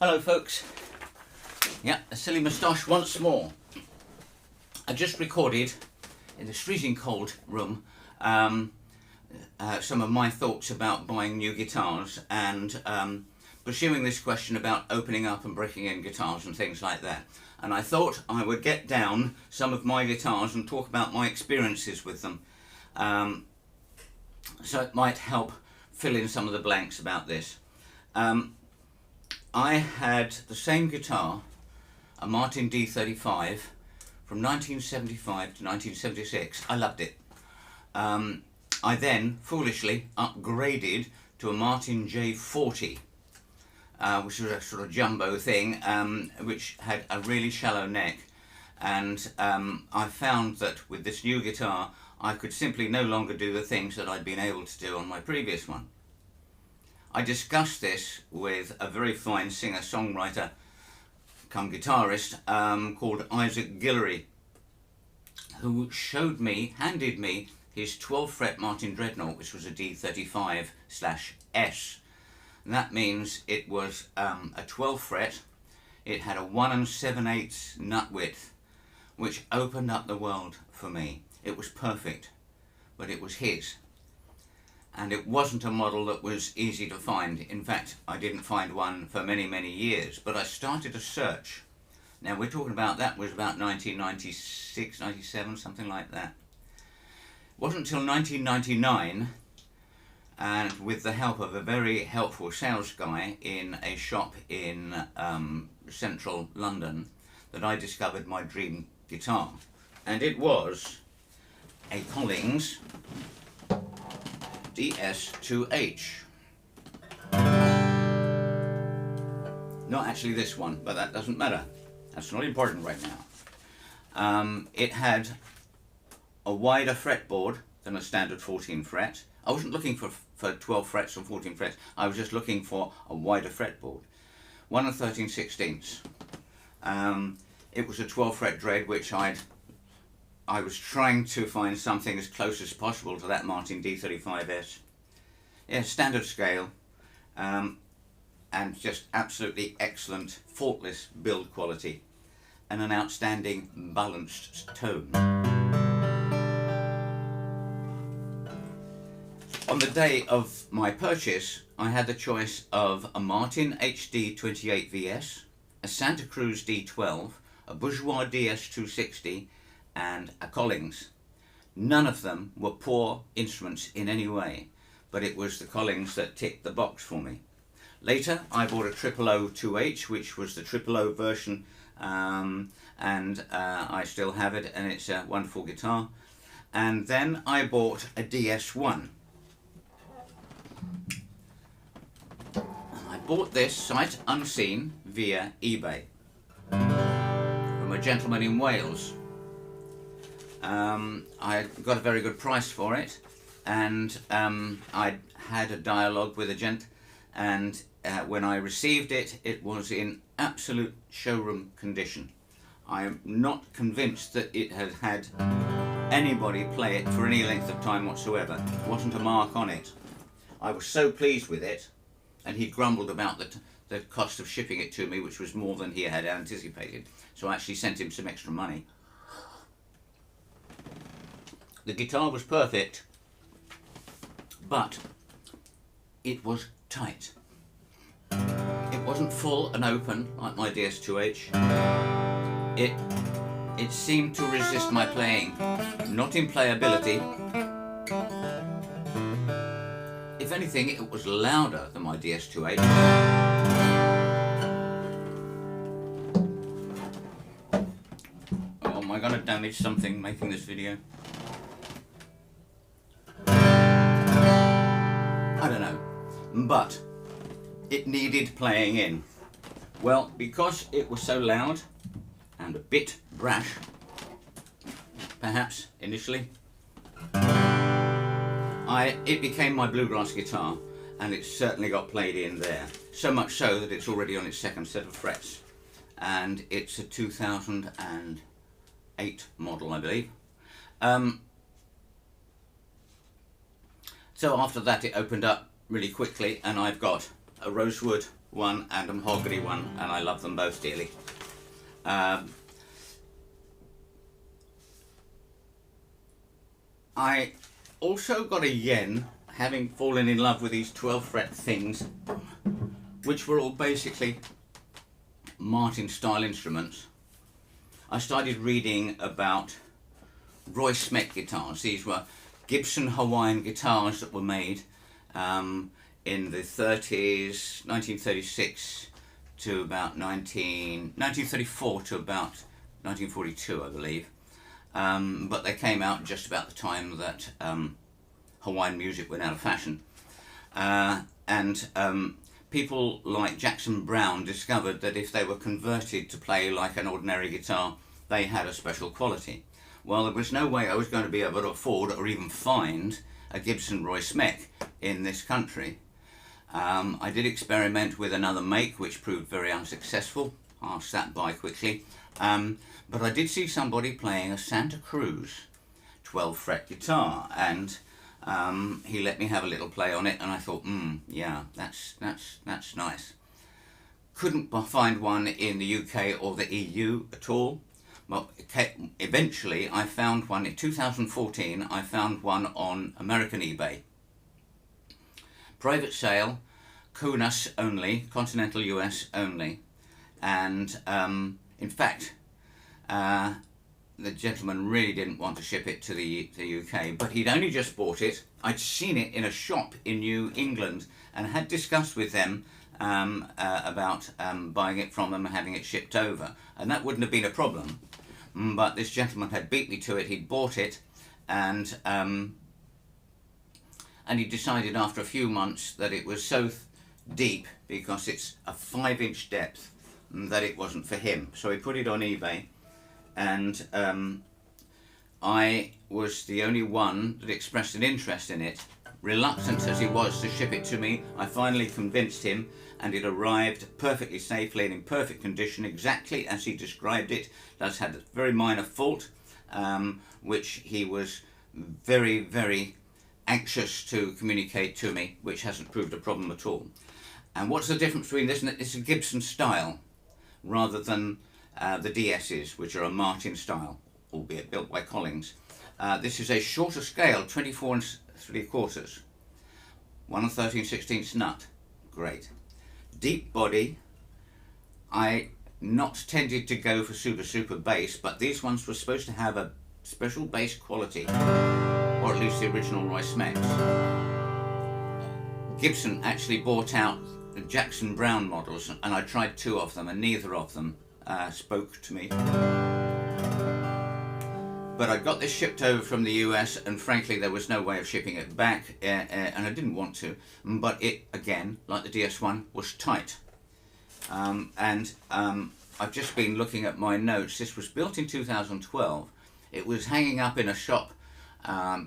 Hello folks, yeah, a silly moustache once more. I just recorded in this freezing cold room some of my thoughts about buying new guitars and pursuing this question about opening up and breaking in guitars and things like that. And I thought I would get down some of my guitars and talk about my experiences with them, so it might help fill in some of the blanks about this. I had the same guitar, a Martin D35, from 1975 to 1976. I loved it. I then foolishly upgraded to a Martin J40, which was a sort of jumbo thing, which had a really shallow neck. And I found that with this new guitar, I could simply no longer do the things that I'd been able to do on my previous one. I discussed this with a very fine singer-songwriter come guitarist called Isaac Guillory, who handed me his 12-fret Martin Dreadnought, which was a D35/S. And that means it was a 12-fret, it had a 1 7/8 nut width, which opened up the world for me. It was perfect, but it was his. And it wasn't a model that was easy to find. In fact, I didn't find one for many, many years, but I started a search. Now we're talking about, that was about 1996, 97, something like that. It wasn't until 1999, and with the help of a very helpful sales guy in a shop in central London, that I discovered my dream guitar. And it was a Collings DS2H. Not actually this one, but that doesn't matter. That's not important right now. It had a wider fretboard than a standard 14 fret. I wasn't looking for 12 frets or 14 frets. I was just looking for a wider fretboard. 1 13/16. It was a 12 fret dread, which I was trying to find something as close as possible to that Martin D35S. Yeah, standard scale, and just absolutely excellent, faultless build quality, and an outstanding balanced tone. On the day of my purchase, I had the choice of a Martin HD 28VS, a Santa Cruz D12, a Bourgeois DS260, and a Collings. None of them were poor instruments in any way, but it was the Collings that ticked the box for me. Later I bought a 002H, which was the 000 version, and I still have it, and it's a wonderful guitar. And then I bought a DS1. I bought this sight unseen via eBay from a gentleman in Wales. I got a very good price for it, and I had a dialogue with a gent, and when I received it, it was in absolute showroom condition. I'm not convinced that it had had anybody play it for any length of time whatsoever. There wasn't a mark on it. I was so pleased with it, and he grumbled about the cost of shipping it to me, which was more than he had anticipated, so I actually sent him some extra money. The guitar was perfect, but it was tight. It wasn't full and open like my DS2H. It seemed to resist my playing, not in playability. If anything, it was louder than my DS2H. Oh, am I going to damage something making this video? I don't know, but it needed playing in. Well, because it was so loud and a bit brash, perhaps initially, it became my bluegrass guitar, and it certainly got played in there. So much so that it's already on its second set of frets, and it's a 2008 model, I believe. So after that it opened up really quickly, and I've got a rosewood one and a mahogany one, and I love them both dearly. I also got a yen, having fallen in love with these 12 fret things, which were all basically Martin style instruments. I started reading about Roy Smeck guitars. These were Gibson Hawaiian guitars that were made in the 30s, 1936 to about 1934 to about 1942, I believe. But they came out just about the time that Hawaiian music went out of fashion. And people like Jackson Browne discovered that if they were converted to play like an ordinary guitar, they had a special quality. Well, there was no way I was going to be able to afford or even find a Gibson Roy Smeck in this country. I did experiment with another make, which proved very unsuccessful. Passed that by quickly. But I did see somebody playing a Santa Cruz 12 fret guitar, and he let me have a little play on it, and I thought, yeah, that's nice. Couldn't find one in the UK or the EU at all. Well, eventually I found one in 2014. I found one on American eBay. Private sale, CUNAS only, continental US only, and in fact, the gentleman really didn't want to ship it to the UK, but he'd only just bought it. I'd seen it in a shop in New England and had discussed with them about buying it from them and having it shipped over, and that wouldn't have been a problem. But this gentleman had beat me to it. He'd bought it, and he decided after a few months that it was so deep, because it's a 5-inch depth, that it wasn't for him. So he put it on eBay, and I was the only one that expressed an interest in it. Reluctant as he was to ship it to me, I finally convinced him, and it arrived perfectly safely and in perfect condition, exactly as he described it. Does had a very minor fault, which he was very, very anxious to communicate to me, which hasn't proved a problem at all. And what's the difference between this and it? It's a Gibson style, rather than the DS's, which are a Martin style, albeit built by Collings. This is a shorter scale, 24 3/4, 1 13/16 nut. Great. Deep body. I not tended to go for super bass, but these ones were supposed to have a special bass quality, or at least the original Roy Smecks. Gibson actually bought out the Jackson Browne models, and I tried 2 of them, and neither of them spoke to me. But I got this shipped over from the US, and frankly there was no way of shipping it back, and I didn't want to, but it, again, like the DS1, was tight. I've just been looking at my notes. This was built in 2012. It was hanging up in a shop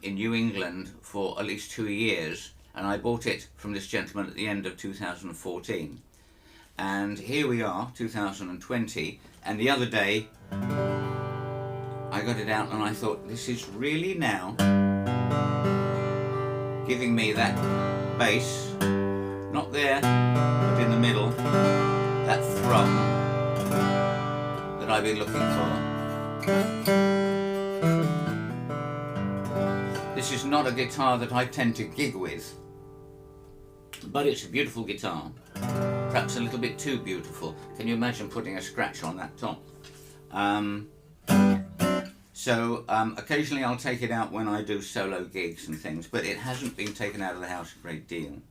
in New England for at least 2 years, and I bought it from this gentleman at the end of 2014. And here we are, 2020, and the other day I got it out and I thought, this is really now giving me that bass, not there, but in the middle, that thrum that I've been looking for. This is not a guitar that I tend to gig with, but it's a beautiful guitar, perhaps a little bit too beautiful. Can you imagine putting a scratch on that top? Occasionally I'll take it out when I do solo gigs and things, but it hasn't been taken out of the house a great deal.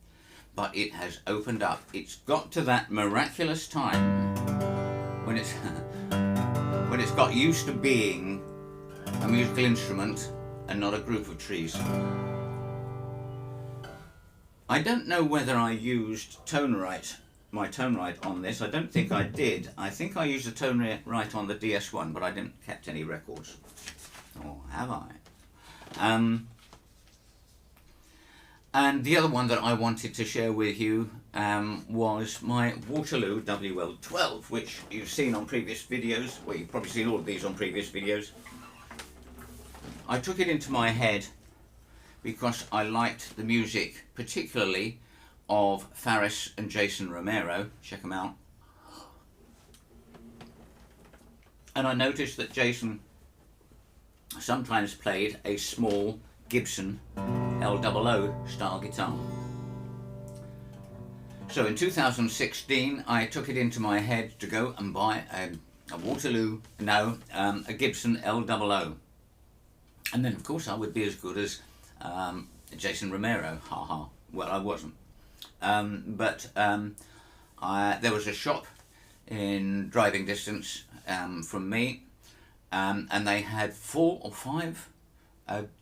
But it has opened up. It's got to that miraculous time when it's when it's got used to being a musical instrument and not a group of trees. I don't know whether I used my tone right on this. I don't think I did. I think I used the tone right on the DS1, but I didn't kept any records. Or have I? And the other one that I wanted to share with you was my Waterloo WL12, which you've seen on previous videos. Well, you've probably seen all of these on previous videos. I took it into my head because I liked the music, particularly of Faris and Jason Romero. Check them out. And I noticed that Jason sometimes played a small Gibson L00 style guitar. So in 2016 I took it into my head to go and buy a Waterloo, no, a Gibson L00. And then of course I would be as good as Jason Romero, haha. Well, I wasn't. But there was a shop in driving distance from me, and they had 4 or 5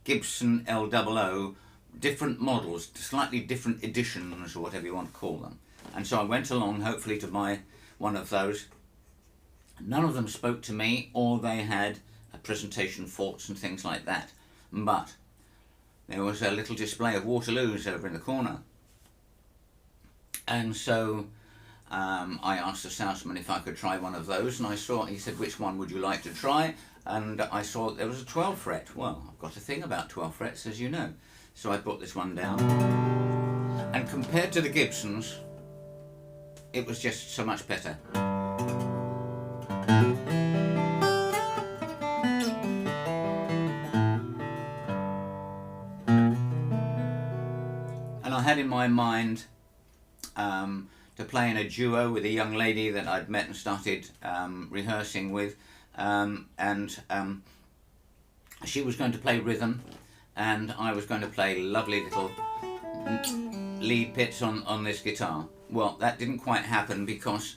Gibson L00, different models, slightly different editions or whatever you want to call them. And so I went along hopefully to buy one of those. None of them spoke to me, or they had presentation faults and things like that. But there was a little display of Waterloos over in the corner. And so I asked the salesman if I could try one of those, and he said, which one would you like to try? And I saw there was a 12 fret. Well, I've got a thing about 12 frets, as you know. So I put this one down. And compared to the Gibsons, it was just so much better. And I had in my mind to play in a duo with a young lady that I'd met and started rehearsing with, and she was going to play rhythm and I was going to play lovely little lead pits on this guitar. Well, that didn't quite happen because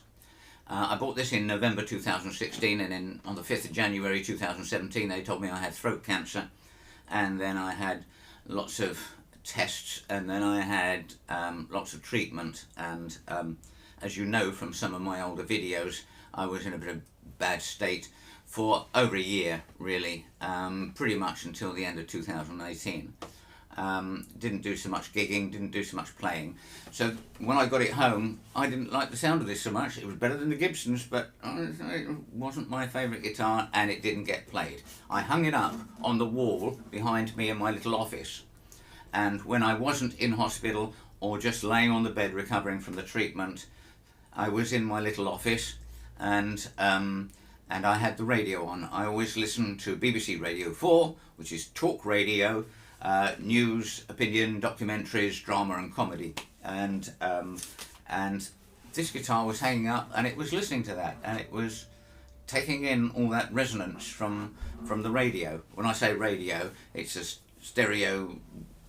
I bought this in November 2016, and on the 5th of January 2017 they told me I had throat cancer, and then I had lots of tests, and then I had lots of treatment, and as you know from some of my older videos, I was in a bit of bad state for over a year, really, pretty much until the end of 2018. Didn't do so much gigging, didn't do so much playing. So when I got it home, I didn't like the sound of this so much. It was better than the Gibsons, but it wasn't my favourite guitar, and it didn't get played. I hung it up on the wall behind me in my little office. And when I wasn't in hospital or just laying on the bed recovering from the treatment, I was in my little office, and I had the radio on. I always listened to BBC Radio 4, which is talk radio, news, opinion, documentaries, drama and comedy. And this guitar was hanging up, and it was listening to that, and it was taking in all that resonance from the radio. When I say radio, it's a stereo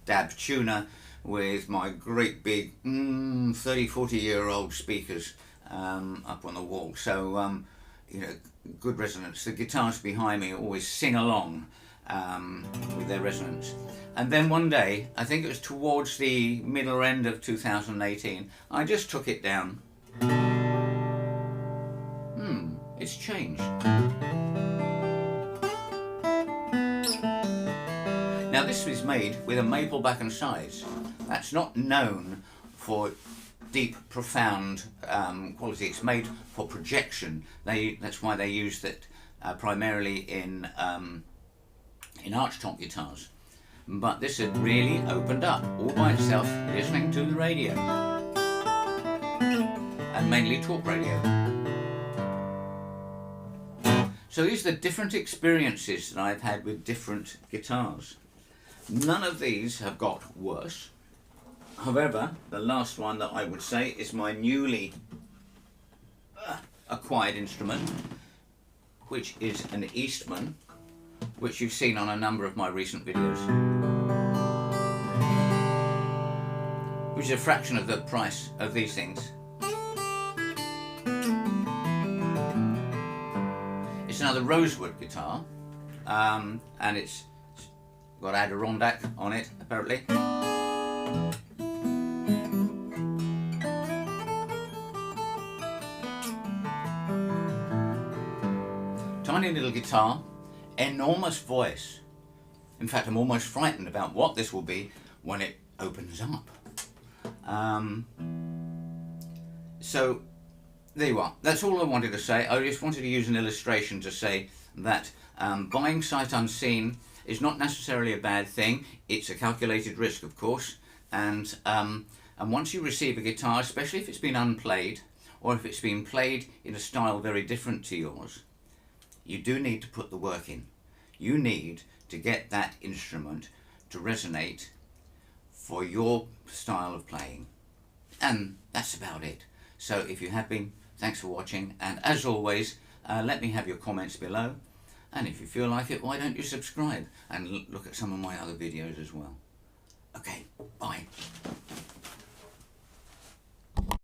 DAB tuner with my great big 30-40-year-old speakers up on the wall. So you know, good resonance. The guitars behind me always sing along with their resonance. And then one day, I think it was towards the middle end of 2018, I just took it down. It's changed. Now this was made with a maple back and sides. That's not known for deep, profound quality. It's made for projection. That's why they used it primarily in archtop guitars. But this had really opened up all by itself, listening to the radio, and mainly talk radio. So these are the different experiences that I've had with different guitars. None of these have got worse. However, the last one that I would say is my newly acquired instrument, which is an Eastman, which you've seen on a number of my recent videos, which is a fraction of the price of these things. It's another rosewood guitar, and it's got Adirondack on it, apparently. Tiny little guitar, enormous voice. In fact, I'm almost frightened about what this will be when it opens up. So there you are. That's all I wanted to say. I just wanted to use an illustration to say that buying sight unseen is not necessarily a bad thing. It's a calculated risk, of course, and And once you receive a guitar, especially if it's been unplayed, or if it's been played in a style very different to yours, you do need to put the work in. You need to get that instrument to resonate for your style of playing. And that's about it. So if you have been, thanks for watching, and as always, let me have your comments below, and if you feel like it, why don't you subscribe and look at some of my other videos as well. Okay, bye.